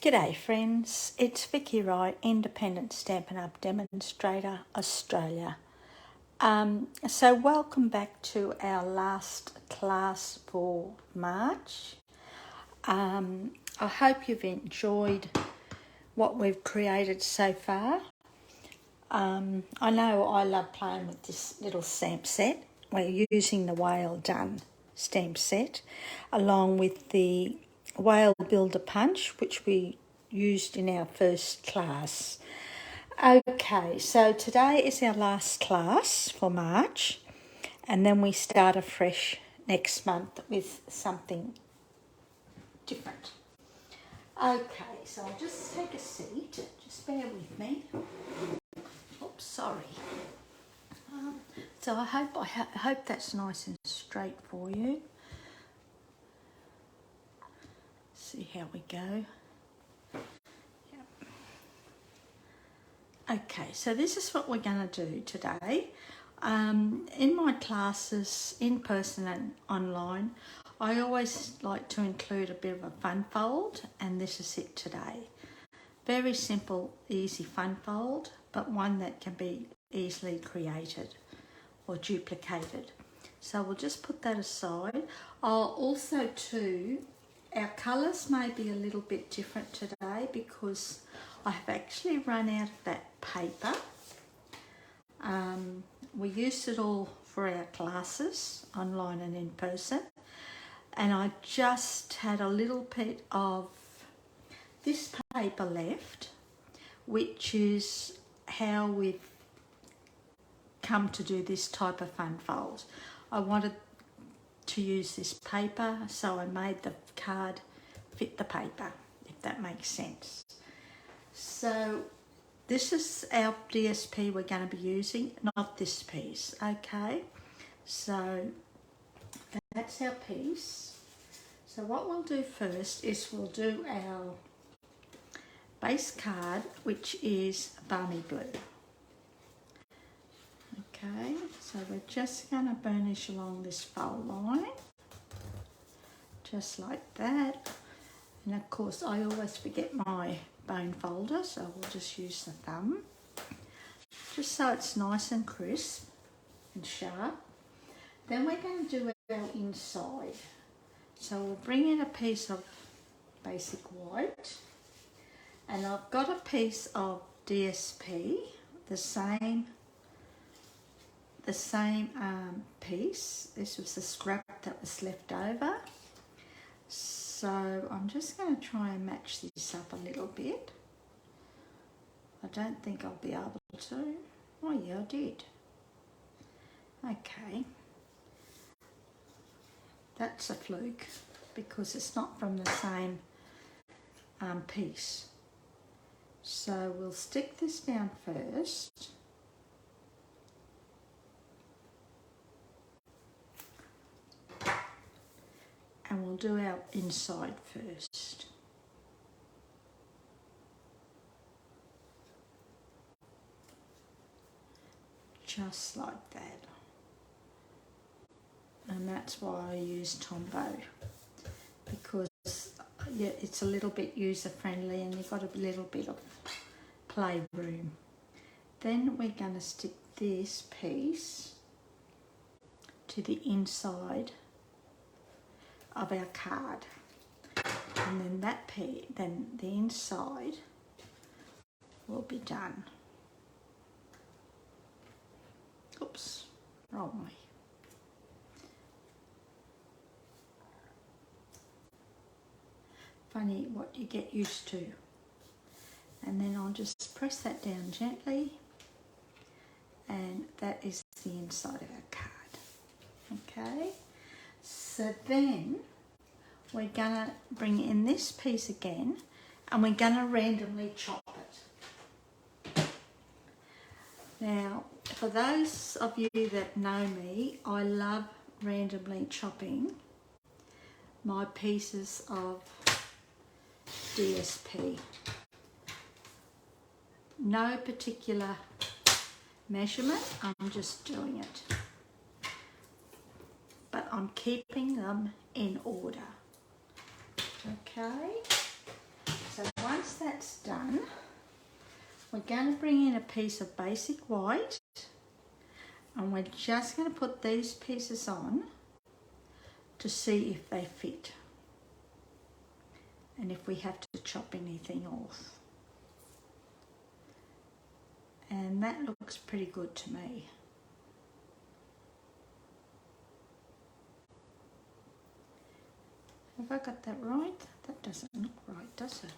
G'day friends, it's Vicky Wright, Independent Stampin' Up Demonstrator, Australia. So welcome back to our last class for March. I hope you've enjoyed what we've created so far. I know I love playing with this little stamp set. We're using the Whale Done stamp set along with the Whale Builder Punch, which we used in our first class. Okay, so today is our last class for March, and then we start afresh next month with something different. Okay, so I'll just take a seat. Just bear with me. Oops, sorry. So I hope that's nice and straight for you. See how we go. Yep. Okay, so this is what we're going to do today. In my classes, in person and online, I always like to include a bit of a fun fold, and this is it today. Very simple, easy fun fold, but one that can be easily created or duplicated. So we'll just put that aside. I'll also too, our colours may be a little bit different today because I have actually run out of that paper. We used it all for our classes, online and in person, and I just had a little bit of this paper left, which is how we've come to do this type of fun fold. I wanted to use this paper, so I made the card fit the paper, if that makes sense. So this is our DSP we're going to be using, not this piece, okay? So that's our piece. So what we'll do first is we'll do our base card, which is Balmy blue. Okay, so we're just going to burnish along this fold line, just like that. And of course, I always forget my bone folder, so we'll just use the thumb, just so it's nice and crisp and sharp. Then we're going to do our inside. So we'll bring in a piece of basic white, and I've got a piece of DSP, the same piece. This was the scrap that was left over. So I'm just going to try and match this up a little bit. I don't think I'll be able to. Oh yeah, I did. Okay. That's a fluke because it's not from the same piece. So we'll stick this down first. And we'll do our inside first. Just like that. And that's why I use Tombow, because yeah, it's a little bit user friendly and you've got a little bit of playroom. Then we're going to stick this piece to the inside of our card, and then then the inside will be done. Oops, wrong way. Funny what you get used to. And then I'll just press that down gently, and that is the inside of our card. Okay, so then we're gonna bring in this piece again, and we're gonna randomly chop it. Now, for those of you that know me, I love randomly chopping my pieces of DSP. No particular measurement, I'm just doing it. But I'm keeping them in order. Okay, So once that's done, we're going to bring in a piece of basic white, and we're just going to put these pieces on to see if they fit and if we have to chop anything off. And that looks pretty good to me. Have I got that right? That doesn't look right, does it?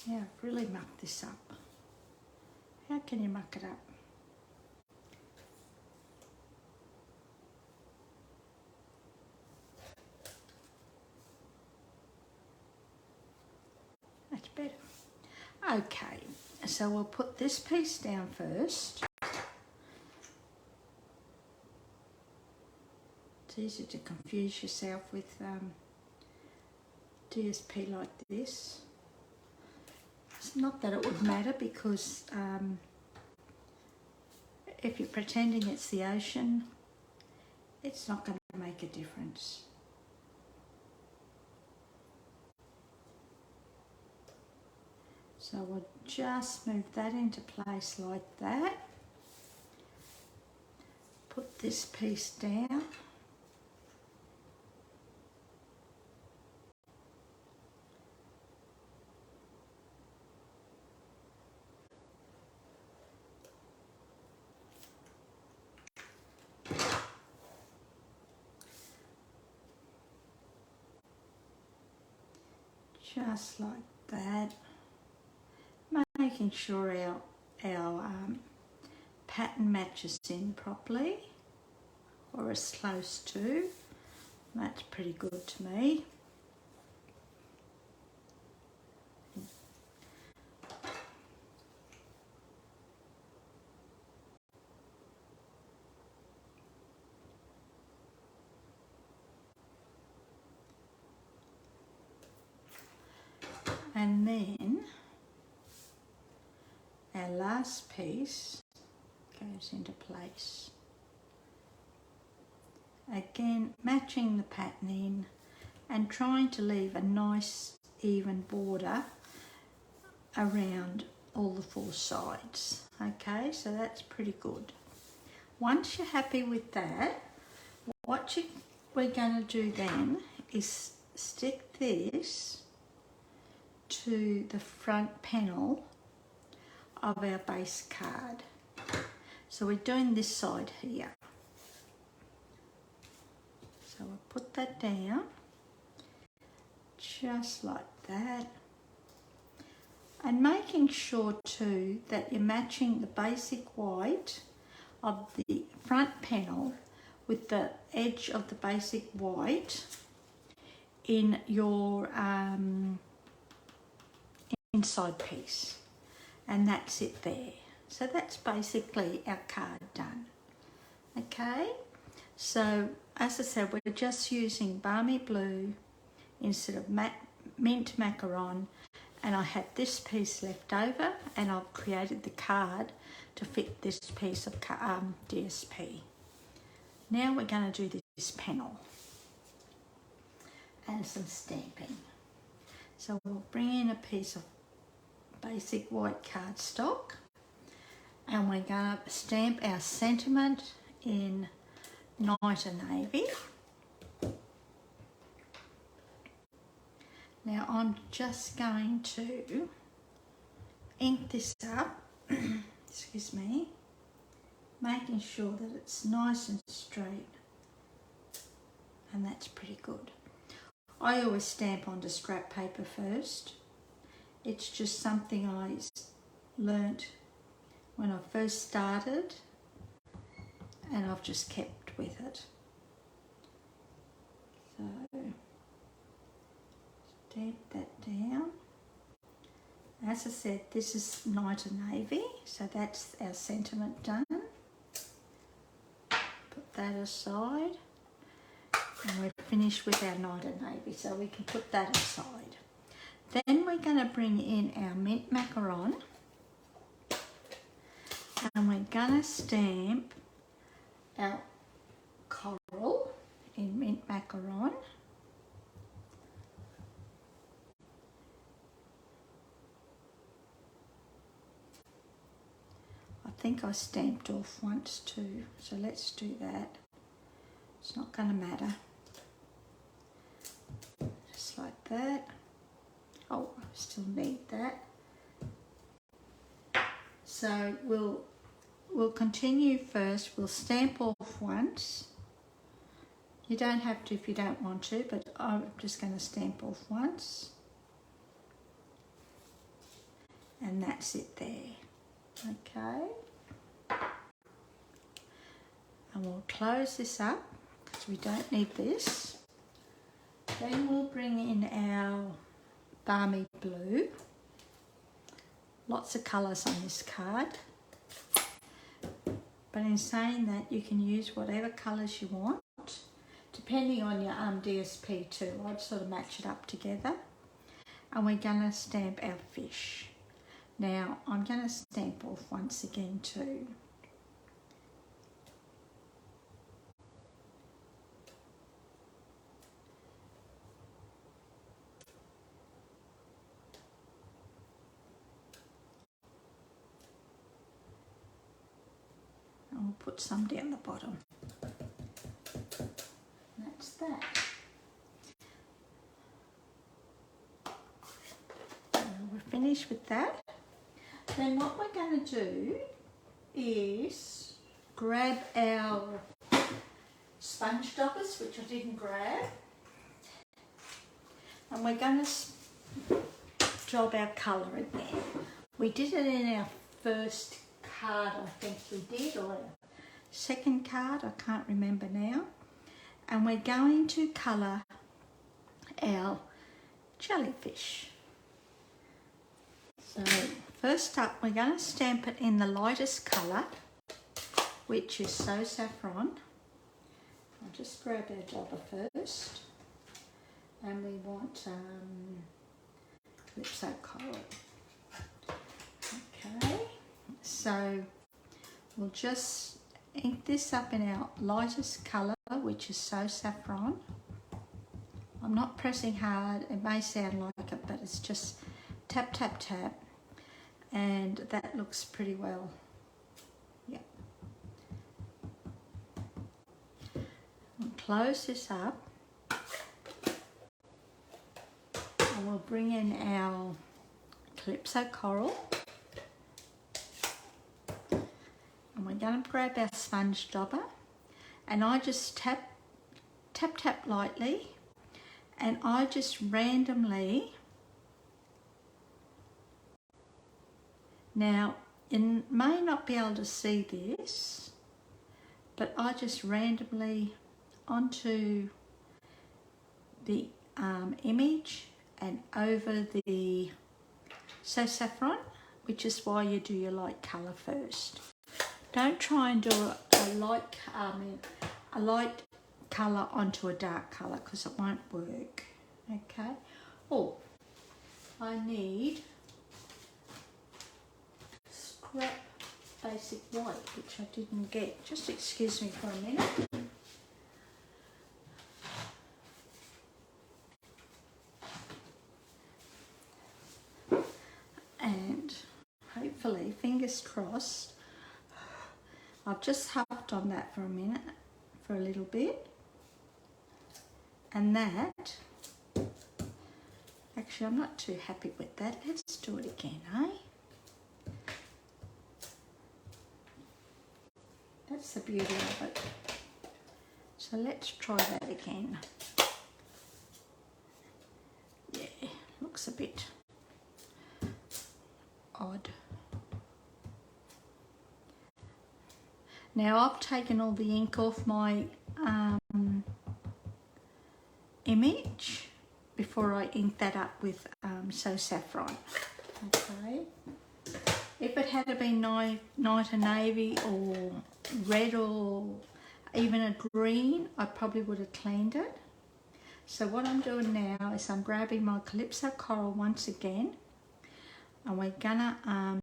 Yeah, I've really mucked this up. How can you muck it up? That's better. Okay, so we'll put this piece down first. It's easy to confuse yourself with DSP like this. It's not that it would matter, because if you're pretending it's the ocean, it's not going to make a difference. So we'll just move that into place like that. Put this piece down. Just like that. Making sure our pattern matches in properly, or as close to. That's pretty good to me. And then our last piece goes into place. Again, matching the pattern in and trying to leave a nice even border around all the four sides. Okay, so that's pretty good. Once you're happy with that, what we're going to do then is stick this to the front panel of our base card. So we're doing this side here. So we'll put that down, just like that. And making sure too that you're matching the basic white of the front panel with the edge of the basic white in your inside piece. And that's it there. So that's basically our card done. Okay, so as I said, we're just using Balmy blue instead of mint macaron, and I had this piece left over, and I've created the card to fit this piece of DSP. Now we're going to do this panel and some stamping. So we'll bring in a piece of basic white cardstock, and we're going to stamp our sentiment in Night and Navy. Now I'm just going to ink this up, excuse me, making sure that it's nice and straight, and that's pretty good. I always stamp onto scrap paper first. It's just something I learnt when I first started, and I've just kept with it. So stamp that down. As I said, this is Night and Navy, so that's our sentiment done. Put that aside, and we're finished with our Night and Navy, so we can put that aside. Then we're going to bring in our mint macaron, And we're gonna stamp our coral in mint macaron. I think I stamped off once too, so let's do that. It's not going to matter. Just like that. Oh, I still need that. So we'll continue first. We'll stamp off once. You don't have to if you don't want to, but I'm just going to stamp off once. And that's it there. Okay. And we'll close this up because we don't need this. Then we'll bring in our Balmy blue. Lots of colours on this card. But in saying that, you can use whatever colours you want, depending on your DSP too. I'd sort of match it up together. And we're going to stamp our fish. Now, I'm going to stamp off once again too. And we'll put some down the bottom. That's that. So we're finished with that. Then what we're going to do is grab our sponge stoppers, which I didn't grab, and we're going to drop our colour in there. We did it in our first card, I think we did, or our second card, I can't remember now. And we're going to colour our jellyfish. So first up, we're going to stamp it in the lightest colour, which is So Saffron. I'll just grab our jobber first. And we want Calypso coral. Okay, so we'll just ink this up in our lightest colour, which is So Saffron. I'm not pressing hard, it may sound like it, but it's just tap, tap, tap. And that looks pretty well. Yep. We'll close this up. And we'll bring in our Calypso coral. And we're going to grab our sponge jobber. And I just tap, tap, tap lightly. And I just randomly... Now, you may not be able to see this, but I just randomly onto the image and over the So Saffron, which is why you do your light colour first. Don't try and do a light colour onto a dark colour because it won't work. Okay. Oh, I need scrap basic white, which I didn't get. Just excuse me for a minute. And hopefully, fingers crossed, I've just huffed on that for a minute, for a little bit. And that, actually I'm not too happy with that. Let's do it again, eh? That's the beauty of it. So let's try that again. Yeah, looks a bit odd. Now I've taken all the ink off my image before I ink that up with So Saffron. Okay. If it had been night or navy or red or even a green, I probably would have cleaned it. So what I'm doing now is I'm grabbing my Calypso coral once again, and we're gonna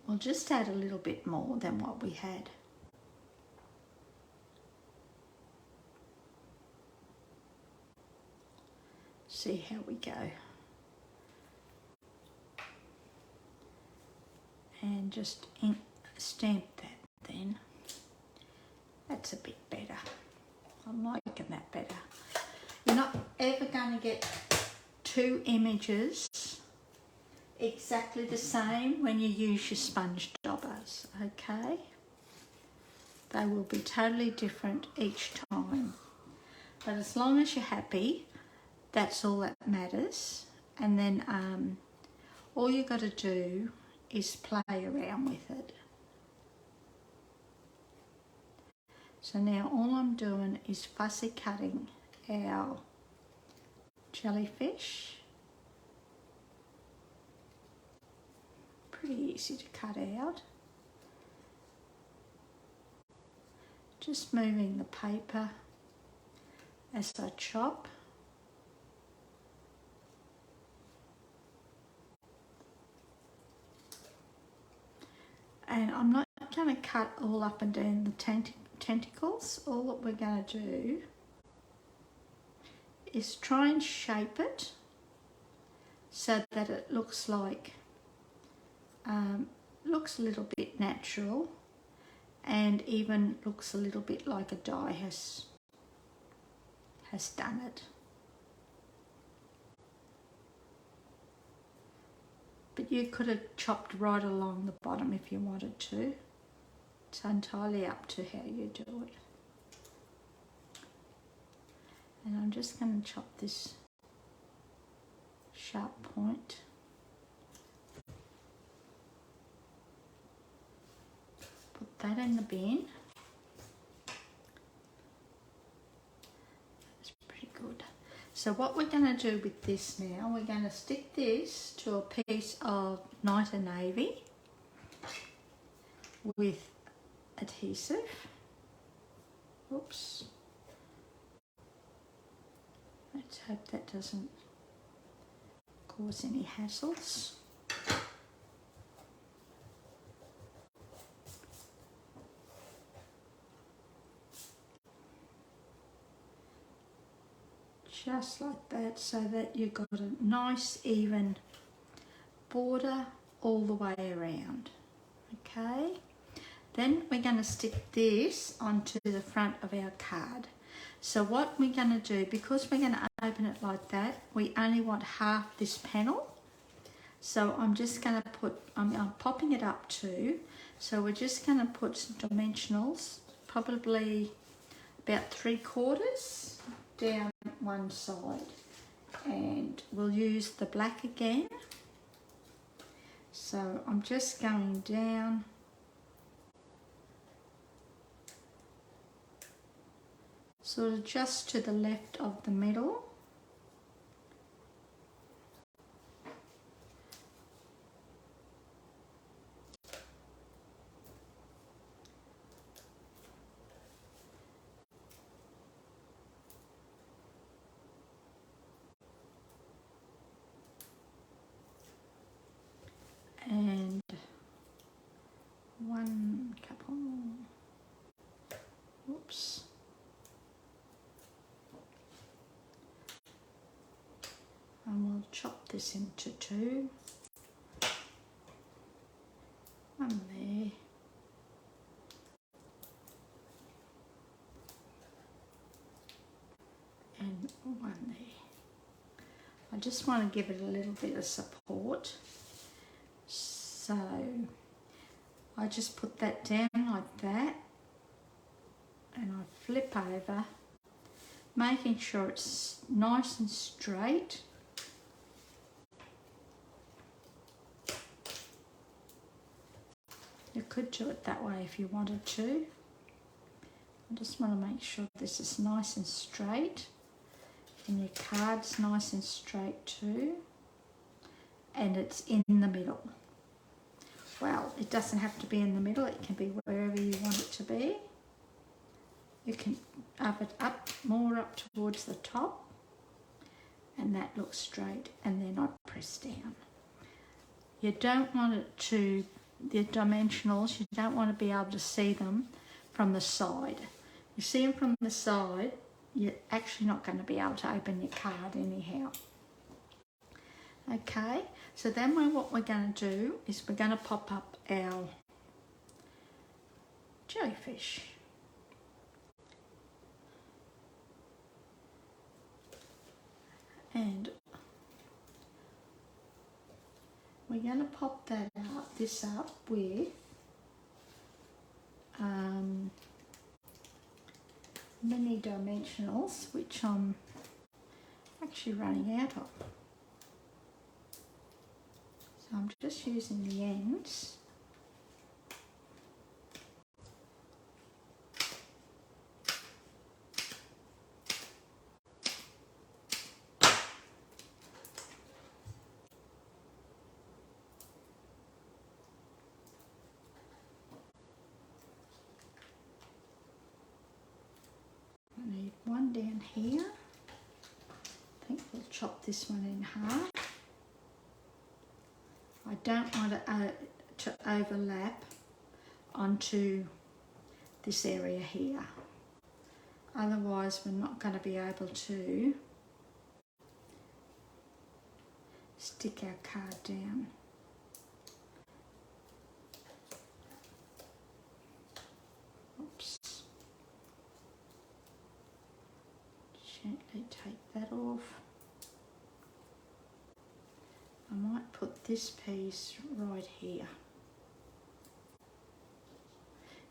We'll just add a little bit more than what we had. See how we go. And just stamp that then. That's a bit better. I'm liking that better. You're not ever going to get two images exactly the same when you use your sponge daubers, okay? They will be totally different each time. But as long as you're happy, that's all that matters. And then all you got to do is play around with it. So now all I'm doing is fussy cutting our jellyfish. Pretty easy to cut out. Just moving the paper as I chop. And I'm not going to cut all up and down the tentacles. All that we're going to do is try and shape it so that it looks like looks a little bit natural, and even looks a little bit like a die has done it. But you could have chopped right along the bottom if you wanted to. It's entirely up to how you do it. And I'm just going to chop this sharp point. Put that in the bin. That's pretty good. So what we're going to do with this now, we're going to stick this to a piece of Night and Navy with adhesive. Oops. Let's hope that doesn't cause any hassles. Just like that, so that you've got a nice even border all the way around. Okay, then we're going to stick this onto the front of our card. So what we're going to do, because we're going to open it like that, we only want half this panel. So I'm just going to put, I'm popping it up too. So we're just going to put some dimensionals, probably about 3/4 down one side, and we'll use the black again. So I'm just going down sort of just to the left of the middle. And one couple, whoops. And we'll chop this into two. One there. And one there. I just want to give it a little bit of support. So I just put that down like that, and I flip over, making sure it's nice and straight. You could do it that way if you wanted to. I just want to make sure this is nice and straight, and your card's nice and straight too, and it's in the middle. Well, it doesn't have to be in the middle, it can be wherever you want it to be. You can up it up, more up towards the top, and that looks straight, and then I press down. You don't want it to the dimensionals, you don't want to be able to see them from the side. You see them from the side, you're actually not going to be able to open your card anyhow. Okay, so then what we're going to do is we're going to pop up our jellyfish. And we're going to pop that out, this up with mini dimensionals, which I'm actually running out of. So I'm just using the ends. I need one down here. I think we'll chop this one in half. I don't want to overlap onto this area here. Otherwise we're not going to be able to stick our card down. Oops. Gently take that off. I might put this piece right here.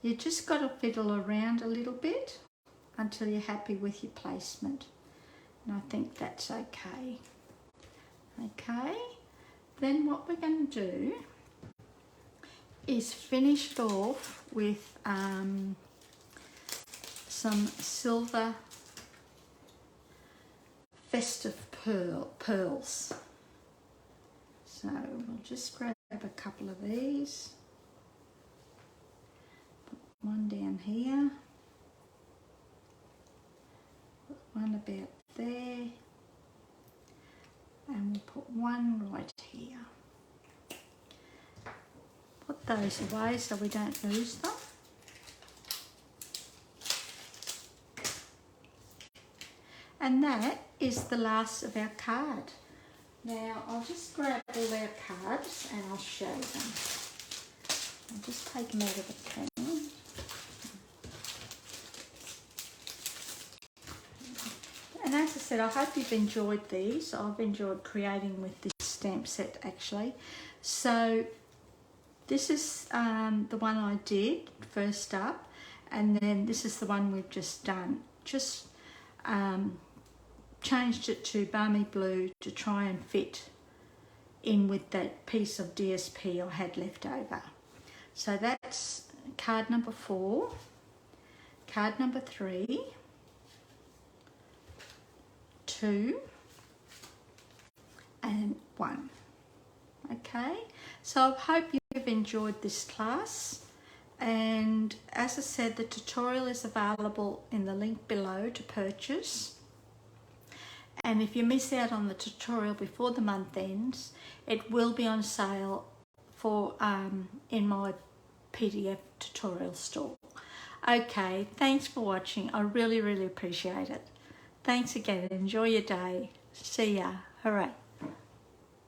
You just got to fiddle around a little bit until you're happy with your placement. And I think that's okay. Okay, then what we're going to do is finish it off with some silver festive pearls. So we'll just grab a couple of these, put one down here, put one about there, and we'll put one right here. Put those away so we don't lose them. And that is the last of our card. Now I'll just grab all our cards and I'll show them. I'll just take them out of the pen. And as I said, I hope you've enjoyed these. I've enjoyed creating with this stamp set actually. So this is the one I did first up, and then this is the one we've just done. Just changed it to Balmy blue to try and fit in with that piece of DSP I had left over. So that's card number 4, card number 3, 2 and 1. Okay, so I hope you've enjoyed this class, and as I said, the tutorial is available in the link below to purchase. And if you miss out on the tutorial before the month ends, it will be on sale for in my PDF tutorial store. Okay, thanks for watching. I really, really appreciate it. Thanks again. Enjoy your day. See ya. Hooray.